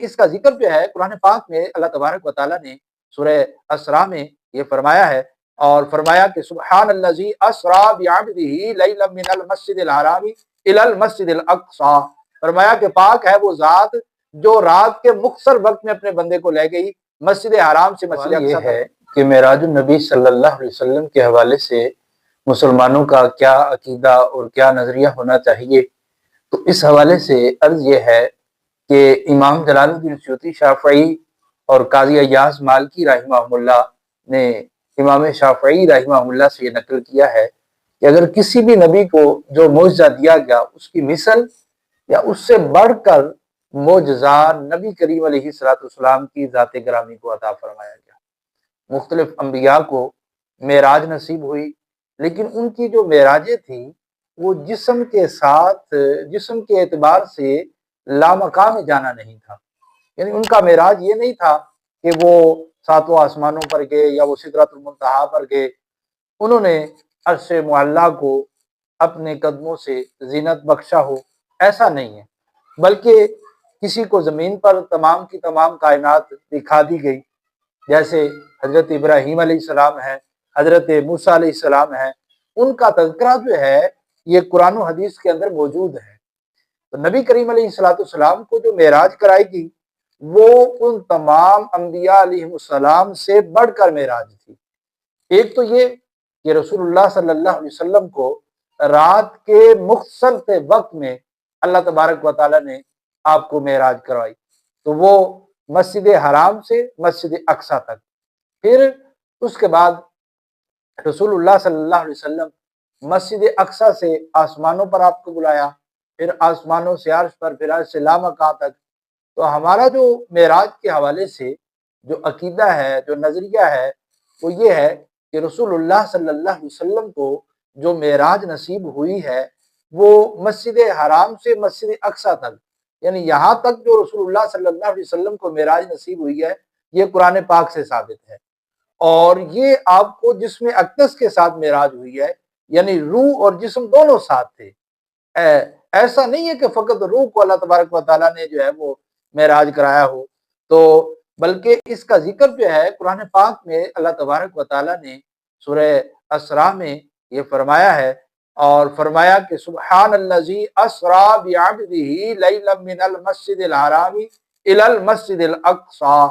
اس کا ذکر جو ہے قرآن پاک میں اللہ تبارک و تعالیٰ نے سورہ اسراء میں یہ فرمایا ہے، اور فرمایا کہ سبحان الذی اسرا بعبدہ لیلا من المسجد الحرام الی المسجد الاقصی، فرمایا کہ پاک ہے وہ ذات جو رات کے مختصر وقت میں اپنے بندے کو لے گئی مسجد حرام سے مسجد اقصی تک۔ ہے کہ معراج النبی صلی اللہ علیہ وسلم کے حوالے سے مسلمانوں کا کیا عقیدہ اور کیا نظریہ ہونا چاہیے، تو اس حوالے سے عرض یہ ہے کہ امام جلال الدین سیوطی شافعی اور قاضی ایاز مالکی رحمہ اللہ نے امام شافعی رحمہ اللہ سے یہ نقل کیا ہے کہ اگر کسی بھی نبی کو جو معجزہ دیا گیا اس کی مثل یا اس سے بڑھ کر معجزہ نبی کریم علیہ السلام کی ذات گرامی کو عطا فرمایا گیا۔ مختلف انبیاء کو معراج نصیب ہوئی، لیکن ان کی جو معراجیں تھیں وہ جسم کے ساتھ، جسم کے اعتبار سے لامقام جانا نہیں تھا، یعنی ان کا معراج یہ نہیں تھا کہ وہ ساتوں آسمانوں پر گئے یا وہ سدرۃ المنتہا پر گئے، انہوں نے عرش معلیٰ کو اپنے قدموں سے زینت بخشا ہو، ایسا نہیں ہے، بلکہ کسی کو زمین پر تمام کی تمام کائنات دکھا دی گئی، جیسے حضرت ابراہیم علیہ السلام ہے، حضرت موسیٰ علیہ السلام ہے، ان کا تذکرہ جو ہے یہ قرآن و حدیث کے اندر موجود ہے۔ تو نبی کریم علیہ السلام کو جو معراج کرائی گئی وہ ان تمام انبیاء علیہ السلام سے بڑھ کر معراج تھی۔ ایک تو یہ کہ رسول اللہ صلی اللہ علیہ وسلم کو رات کے مختصر سے وقت میں اللہ تبارک و تعالیٰ نے آپ کو معراج کروائی، تو وہ مسجد حرام سے مسجد اقصی تک، پھر اس کے بعد رسول اللہ صلی اللہ علیہ وسلم مسجد اقصی سے آسمانوں پر آپ کو بلایا، پھر آسمانوں سے عرش پر، پھر عرش سے لامکان تک۔ تو ہمارا جو معراج کے حوالے سے جو عقیدہ ہے، جو نظریہ ہے، وہ یہ ہے کہ رسول اللہ صلی اللہ علیہ وسلم کو جو معراج نصیب ہوئی ہے وہ مسجد حرام سے مسجد اقصی تک، یعنی یہاں تک جو رسول اللہ صلی اللہ علیہ وسلم کو معراج نصیب ہوئی ہے یہ قرآن پاک سے ثابت ہے، اور یہ آپ کو جسم اقدس کے ساتھ معراج ہوئی ہے، یعنی روح اور جسم دونوں ساتھ تھے۔ ایسا نہیں ہے کہ فقط روح کو اللہ تبارک و تعالیٰ نے جو ہے وہ معراج کرایا ہو، تو بلکہ اس کا ذکر جو ہے قرآن پاک میں اللہ تبارک و تعالیٰ نے سورہ اسراء میں یہ فرمایا ہے، اور فرمایا کہ سبحان الذی اسرا بعبدہ لیلا من المسجد الحرام الی المسجد الاقصی،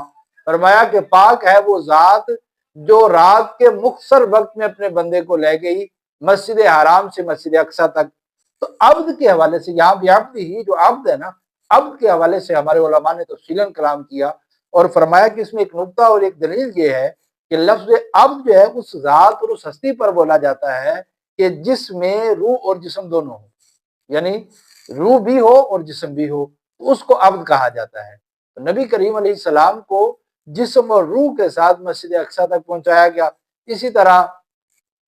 فرمایا کہ پاک ہے وہ ذات جو رات کے مختصر وقت میں اپنے بندے کو لے گئی مسجد حرام سے مسجد اقصی تک۔ تو عبد کے حوالے سے یہاں بھی عبد ہی جو عبد ہے نا، عبد کے حوالے سے ہمارے علماء نے تفصیلاً کلام کیا اور فرمایا کہ اس میں ایک نقطہ اور ایک دلیل یہ ہے کہ لفظ عبد جو ہے اس ذات اور اس ہستی پر بولا جاتا ہے کہ جس میں روح اور جسم دونوں ہو، یعنی روح بھی ہو اور جسم بھی ہو، تو اس کو عبد کہا جاتا ہے۔ تو نبی کریم علیہ السلام کو جسم اور روح کے ساتھ مسجد اقصی تک پہنچایا گیا، اسی طرح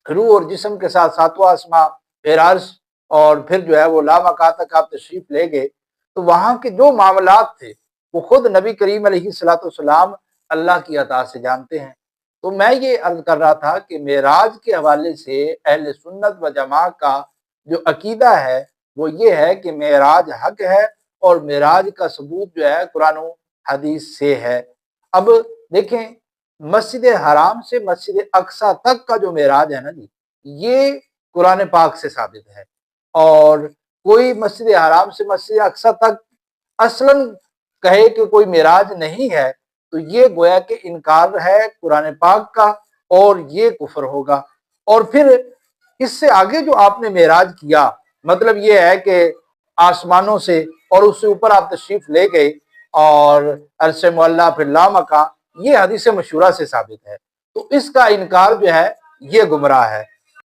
روح اور جسم کے ساتھ ساتواں آسماں، پھر عرش، اور پھر جو ہے وہ لامکان تک آپ تشریف لے گئے۔ تو وہاں کے جو معاملات تھے وہ خود نبی کریم علیہ السلام اللہ کی عطا سے جانتے ہیں۔ تو میں یہ عرض کر رہا تھا کہ معراج کے حوالے سے اہل سنت و جماعت کا جو عقیدہ ہے وہ یہ ہے کہ معراج حق ہے، اور معراج کا ثبوت جو ہے قرآن و حدیث سے ہے۔ اب دیکھیں، مسجد حرام سے مسجد اقصی تک کا جو معراج ہے نا جی، یہ قرآن پاک سے ثابت ہے، اور کوئی مسجد حرام سے مسجد اقصی تک اصلاً کہے کہ کوئی معراج نہیں ہے تو یہ گویا کہ انکار ہے قرآن پاک کا، اور یہ کفر ہوگا۔ اور پھر اس سے آگے جو آپ نے معراج کیا، مطلب یہ ہے کہ آسمانوں سے اور اس سے اوپر آپ تشریف لے گئے اور عرش معلیٰ پھر لامکان، یہ حدیث مشہورہ سے ثابت ہے، تو اس کا انکار جو ہے یہ گمراہ ہے۔